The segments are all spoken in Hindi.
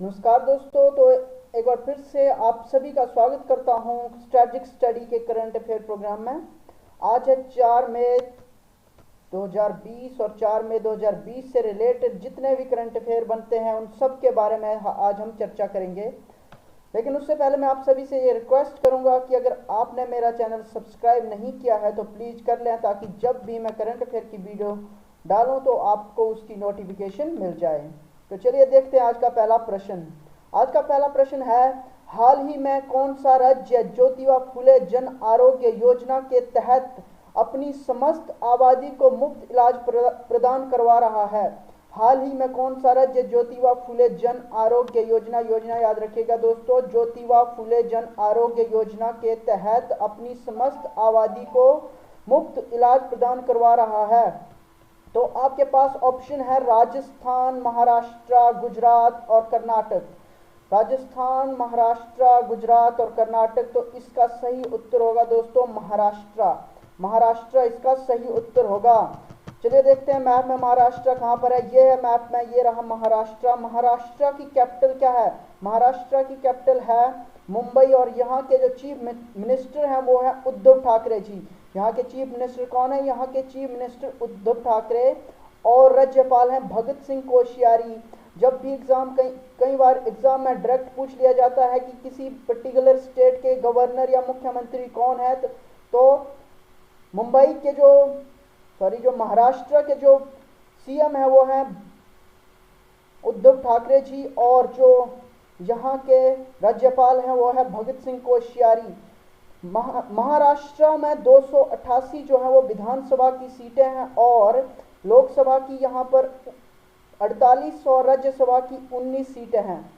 नमस्कार दोस्तों। तो एक बार फिर से आप सभी का स्वागत करता हूं स्ट्रैटेजिक स्टडी के करंट अफेयर प्रोग्राम में। आज है 4 मई 2020 और 4 मई 2020 से रिलेटेड जितने भी करंट अफेयर बनते हैं उन सब के बारे में आज हम चर्चा करेंगे। लेकिन उससे पहले मैं आप सभी से ये रिक्वेस्ट करूंगा कि अगर आपने मेरा चैनल सब्सक्राइब नहीं किया है तो प्लीज़ कर लें, ताकि जब भी मैं करंट अफेयर की वीडियो डालूं तो आपको उसकी नोटिफिकेशन मिल जाए। तो चलिए देखते हैं आज का पहला प्रश्न। आज का पहला प्रश्न है, हाल ही में कौन सा राज्य ज्योतिबा फुले जन आरोग्य योजना के तहत अपनी समस्त आबादी को मुफ्त इलाज प्रदान करवा रहा है? हाल ही में कौन सा राज्य ज्योतिबा फुले जन आरोग्य योजना याद रखिएगा दोस्तों, ज्योतिबा फुले जन आरोग्य योजना के तहत अपनी समस्त आबादी को मुफ्त इलाज प्रदान करवा रहा है? तो आपके पास ऑप्शन है राजस्थान, महाराष्ट्र, गुजरात और कर्नाटक। राजस्थान, महाराष्ट्र, गुजरात और कर्नाटक। तो इसका सही उत्तर होगा दोस्तों महाराष्ट्र। महाराष्ट्र इसका सही उत्तर होगा। चलिए देखते हैं मैप में महाराष्ट्र कहाँ पर है। ये है मैप में, ये रहा महाराष्ट्र। महाराष्ट्र की कैपिटल क्या है? महाराष्ट्र की कैपिटल है मुंबई और यहाँ के जो चीफ मिनिस्टर हैं वो है उद्धव ठाकरे जी। यहाँ के चीफ मिनिस्टर कौन है? यहाँ के चीफ मिनिस्टर उद्धव ठाकरे। और राज्यपाल हैं भगत सिंह कोश्यारी। जब भी एग्जाम कई बार एग्जाम में डायरेक्ट पूछ लिया जाता है कि किसी पर्टिकुलर स्टेट के गवर्नर या मुख्यमंत्री कौन है, तो मुंबई के जो महाराष्ट्र के जो सीएम है वो हैं उद्धव ठाकरे जी, और जो यहाँ के राज्यपाल हैं वो है भगत सिंह कोश्यारी। महाराष्ट्र में 288 जो है वो विधानसभा की सीटें हैं और लोकसभा की यहाँ पर 48 और राज्यसभा की 19 सीटें हैं।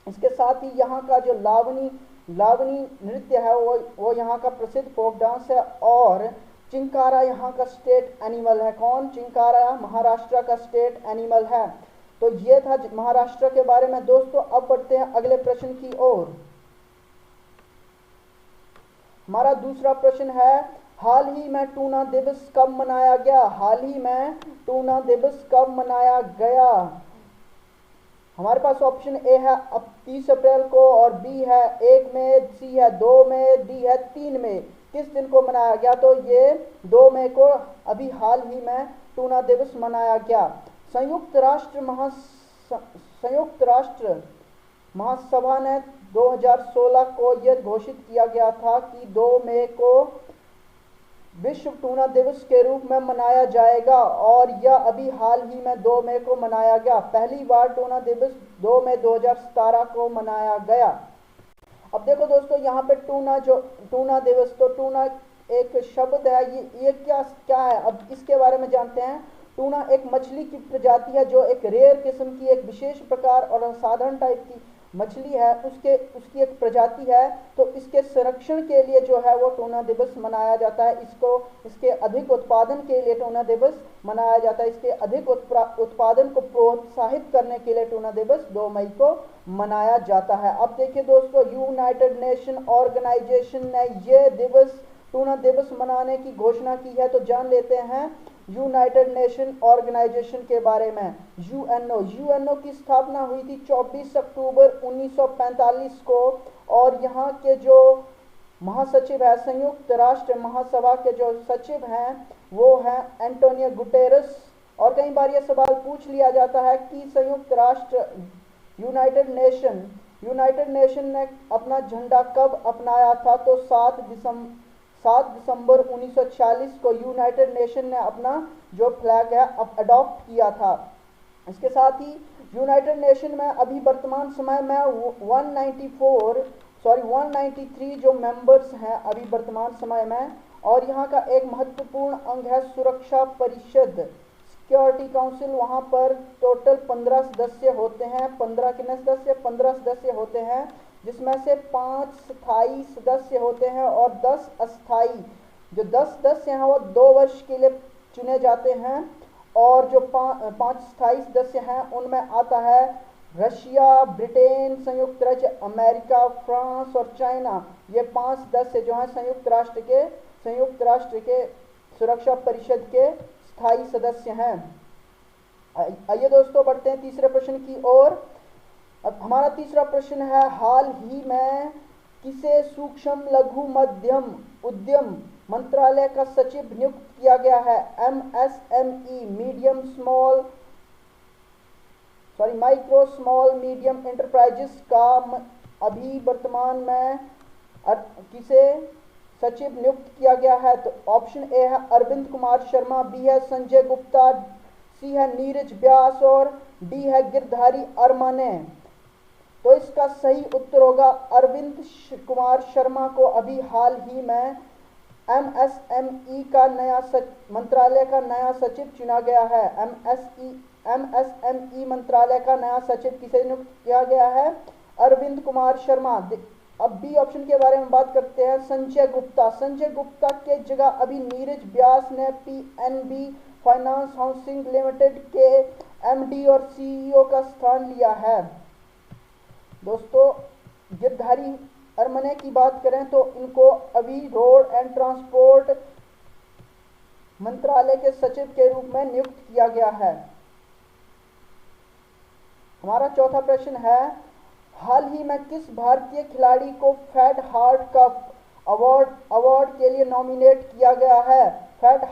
इसके साथ ही यहाँ का जो लावनी नृत्य है वो यहाँ का प्रसिद्ध फोक डांस है। और चिंकारा यहाँ का स्टेट एनिमल है। कौन? चिंकारा महाराष्ट्र का स्टेट एनिमल है। तो ये था महाराष्ट्र के बारे में दोस्तों। अब बढ़ते हैं अगले प्रश्न की ओर। हमारा दूसरा प्रश्न है, हाल ही में टूना दिवस कब मनाया गया? हाल ही में टूना दिवस कब मनाया गया? हमारे पास ऑप्शन ए है अब 30 अप्रैल को, और बी है 1 मई, सी है 2 मई, डी है 3 मई। किस दिन को मनाया गया? तो ये 2 मई को अभी हाल ही में टूना दिवस मनाया गया। संयुक्त राष्ट्र महासभा ने 2016 को यह घोषित किया गया था कि 2 मई को विश्व टूना दिवस के रूप में मनाया जाएगा, और यह अभी हाल ही में 2 मई को मनाया गया। पहली बार टूना दिवस 2 मई 2017 को मनाया गया। अब देखो दोस्तों, यहाँ पे टूना दिवस, तो टूना एक शब्द है, ये क्या है? अब इसके बारे में जानते हैं। टूना एक मछली की प्रजाति है जो एक रेयर किस्म की, एक विशेष प्रकार और असाधारण टाइप की मछली है, उसकी एक प्रजाति है। तो इसके संरक्षण के लिए जो है वो टूना दिवस मनाया जाता है। इसके अधिक उत्पादन के लिए टूना दिवस मनाया जाता है। इसके अधिक उत्पादन को प्रोत्साहित करने के लिए टूना दिवस 2 मई को मनाया जाता है। अब देखिए दोस्तों, यूनाइटेड नेशन ऑर्गेनाइजेशन ने ये टूना दिवस मनाने की घोषणा की है। तो जान लेते हैं यूनाइटेड नेशन ऑर्गेनाइजेशन के बारे में। यूएनओ की स्थापना हुई थी 24 अक्टूबर 1945 को, और यहाँ के जो महासचिव है, संयुक्त राष्ट्र महासभा के जो सचिव हैं वो हैं एंटोनियो गुटेरस। और कई बार ये सवाल पूछ लिया जाता है कि संयुक्त राष्ट्र यूनाइटेड नेशन ने अपना झंडा कब अपनाया था? तो 7 दिसंबर 1946 को यूनाइटेड नेशन ने अपना जो फ्लैग है अडॉप्ट किया था। इसके साथ ही यूनाइटेड नेशन में अभी वर्तमान समय में 193 जो मेंबर्स हैं अभी वर्तमान समय में। और यहाँ का एक महत्वपूर्ण अंग है सुरक्षा परिषद, सिक्योरिटी काउंसिल। वहाँ पर टोटल 15 सदस्य होते हैं। 15 कितने सदस्य? 15 सदस्य होते हैं, जिसमें से 5 स्थायी सदस्य होते हैं और 10 अस्थायी। जो 10 सदस्य हैं वो 2 वर्ष के लिए चुने जाते हैं, और जो 5 स्थायी सदस्य हैं उनमें आता है रशिया, ब्रिटेन, संयुक्त राज्य अमेरिका, फ्रांस और चाइना। ये 5 सदस्य जो हैं संयुक्त राष्ट्र के सुरक्षा परिषद के स्थायी सदस्य हैं। आइए दोस्तों बढ़ते हैं तीसरे प्रश्न की ओर। अब हमारा तीसरा प्रश्न है, हाल ही में किसे सूक्ष्म लघु मध्यम उद्यम मंत्रालय का सचिव नियुक्त किया गया है? MSME medium small micro small medium enterprises का अभी वर्तमान में किसे सचिव नियुक्त किया गया है? तो ऑप्शन ए है अरविंद कुमार शर्मा, बी है संजय गुप्ता, सी है नीरज व्यास और डी है गिरधारी अरमाने। तो इसका सही उत्तर होगा अरविंद कुमार शर्मा को अभी हाल ही में एमएसएमई का नया मंत्रालय का नया सचिव चुना गया है। एमएसएमई मंत्रालय का नया सचिव किसे नियुक्त किया गया है? अरविंद कुमार शर्मा। अब बी ऑप्शन के बारे में बात करते हैं, संजय गुप्ता। संजय गुप्ता के जगह अभी नीरज व्यास ने पीएनबी फाइनेंस हाउसिंग लिमिटेड के एमडी और सीईओ का स्थान लिया है। दोस्तों गिरधारी अरमने की बात करें तो इनको अभी रोड एंड ट्रांसपोर्ट मंत्रालय के सचिव के रूप में नियुक्त किया गया है। हमारा चौथा प्रश्न है, हाल ही में किस भारतीय खिलाड़ी को फेड हार्ट कप अवार्ड के लिए नॉमिनेट किया गया है? फेड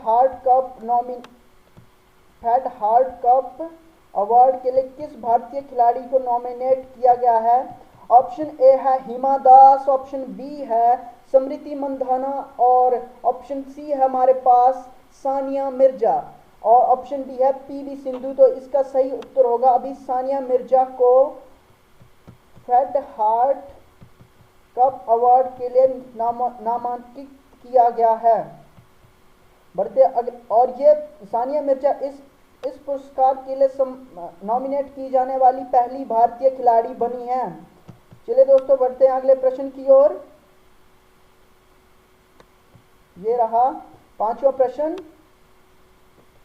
हार्ट कप अवार्ड के लिए किस भारतीय खिलाड़ी को नॉमिनेट किया गया है? ऑप्शन ए है हिमा दास, ऑप्शन बी है स्मृति मंधाना और ऑप्शन सी है हमारे पास सानिया मिर्जा और ऑप्शन डी है पीवी सिंधु। तो इसका सही उत्तर होगा अभी सानिया मिर्जा को फेड हार्ट कप अवार्ड के लिए नामांकित किया गया है। बढ़ते और ये सानिया मिर्जा इस पुरस्कार के लिए नॉमिनेट की जाने वाली पहली भारतीय खिलाड़ी बनी है। चलिए दोस्तों बढ़ते हैं अगले प्रश्न की ओर। ये रहा पांचवा प्रश्न।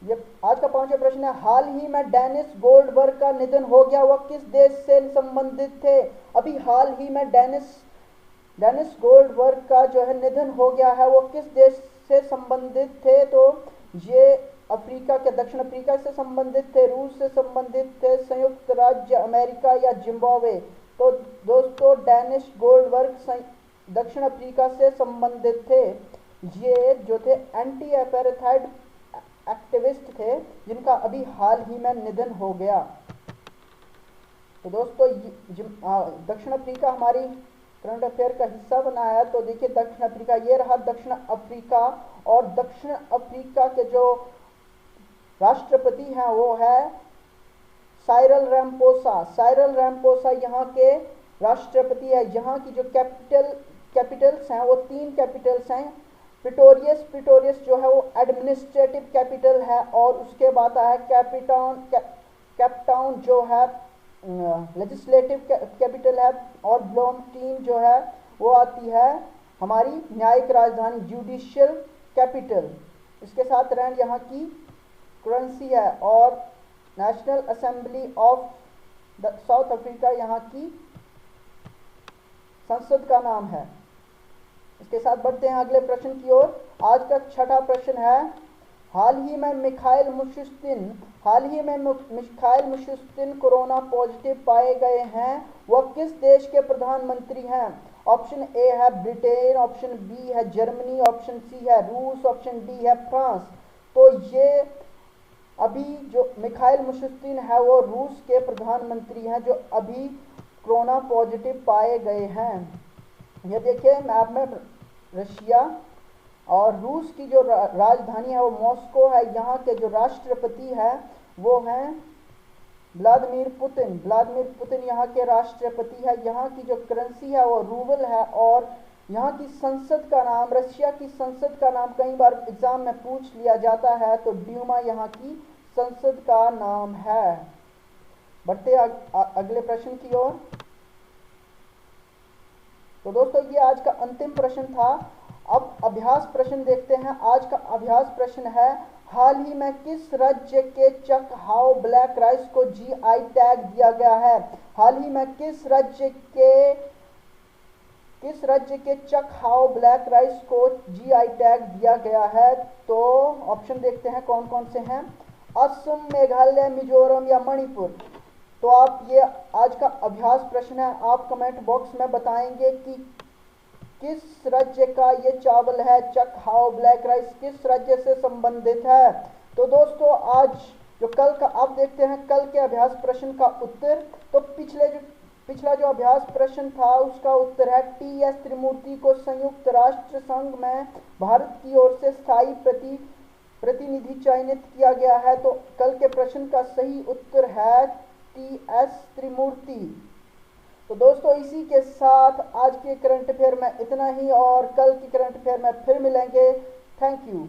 ये आज का पांचवा प्रश्न है, हाल ही में डेनिस गोल्डबर्ग का निधन हो गया, वह किस देश से संबंधित थे? अभी हाल ही में डेनिस गोल्डबर्ग का जो है निधन हो गया है, वो किस देश से संबंधित थे? तो ये अफ्रीका के दक्षिण अफ्रीका से संबंधित थे, रूस से संबंधित थे, संयुक्त राज्य अमेरिका या जिम्बाब्वे। तो दोस्तों डेनिस गोल्डबर्ग दक्षिण अफ्रीका से संबंधित थे। ये जो थे एंटी एपेरेथाइड एक्टिविस्ट थे जिनका अभी हाल ही में निधन हो गया। तो दोस्तों दक्षिण अफ्रीका हमारी करंट अफेयर का हिस्सा बना है। तो देखिए दक्षिण अफ्रीका, ये रहा दक्षिण अफ्रीका और दक्षिण अफ्रीका के जो राष्ट्रपति हैं वो है साइरल रैम्पोसा। साइरल रैम्पोसा यहाँ के राष्ट्रपति है। यहाँ की जो कैपिटल्स हैं वो 3 कैपिटल्स हैं। प्रिटोरियस जो है वो एडमिनिस्ट्रेटिव कैपिटल है और उसके बाद है कैपटाउन जो है लेजिस्लेटिव कैपिटल है और ब्लोमटीन जो है वो आती है हमारी न्यायिक राजधानी जुडिशियल कैपिटल। इसके साथ रैंड यहाँ की करेंसी है और national assembly of south Africa यहाँ की संसद का नाम है। इसके साथ बढ़ते हैं अगले प्रश्न की ओर। आज का छठा प्रश्न है, हाल ही में मिखाइल मुशस्तिन कोरोना पॉजिटिव पाए गए हैं, वह किस देश के प्रधानमंत्री हैं? ऑप्शन ए है ब्रिटेन, ऑप्शन बी है जर्मनी, ऑप्शन सी है रूस, ऑप्शन डी है फ्रांस। तो ये अभी जो मिखाइल मुशस्तिन है वो रूस के प्रधानमंत्री हैं जो अभी कोरोना पॉजिटिव पाए गए हैं। ये देखिए मैप में रशिया और रूस की जो राजधानी है वो मॉस्को है। यहाँ के जो राष्ट्रपति है वो हैं व्लादिमीर पुतिन यहाँ के राष्ट्रपति है। यहाँ की जो करेंसी है वो रूबल है और यहाँ की संसद का नाम, रशिया की संसद का नाम कई बार एग्जाम में पूछ लिया जाता है, तो ड्यूमा यहाँ की संसद का नाम है। बढ़ते अगले प्रश्न की ओर। तो दोस्तों ये आज का अंतिम प्रश्न था। अब अभ्यास प्रश्न देखते हैं। आज का अभ्यास प्रश्न है, हाल ही में किस राज्य के चक हाउ ब्लैक राइस को जीआई टैग दिया गया है? हाल ही में किस राज्य के चक हाउ ब्लैक राइस को जीआई टैग दिया गया है? तो ऑप्शन देखते हैं कौन कौन से हैं। असम, मेघालय, मिजोरम या मणिपुर। तो आप ये आज का अभ्यास प्रश्न है, आप कमेंट बॉक्स में बताएंगे कि किस राज्य का ये चावल है। चकहाव ब्लैक राइस किस राज्य से संबंधित है। तो दोस्तों आज जो कल का आप देखते हैं कल के अभ्यास प्रश्न का उत्तर। तो पिछला जो अभ्यास प्रश्न था उसका उत्तर है टी एस त्रिमूर्ति को संयुक्त राष्ट्र संघ में भारत की ओर से स्थायी प्रतिनिधि चयनित किया गया है। तो कल के प्रश्न का सही उत्तर है टी एस त्रिमूर्ति। तो दोस्तों इसी के साथ आज के करंट अफेयर में इतना ही, और कल की करंट अफेयर में फिर मिलेंगे। Thank you.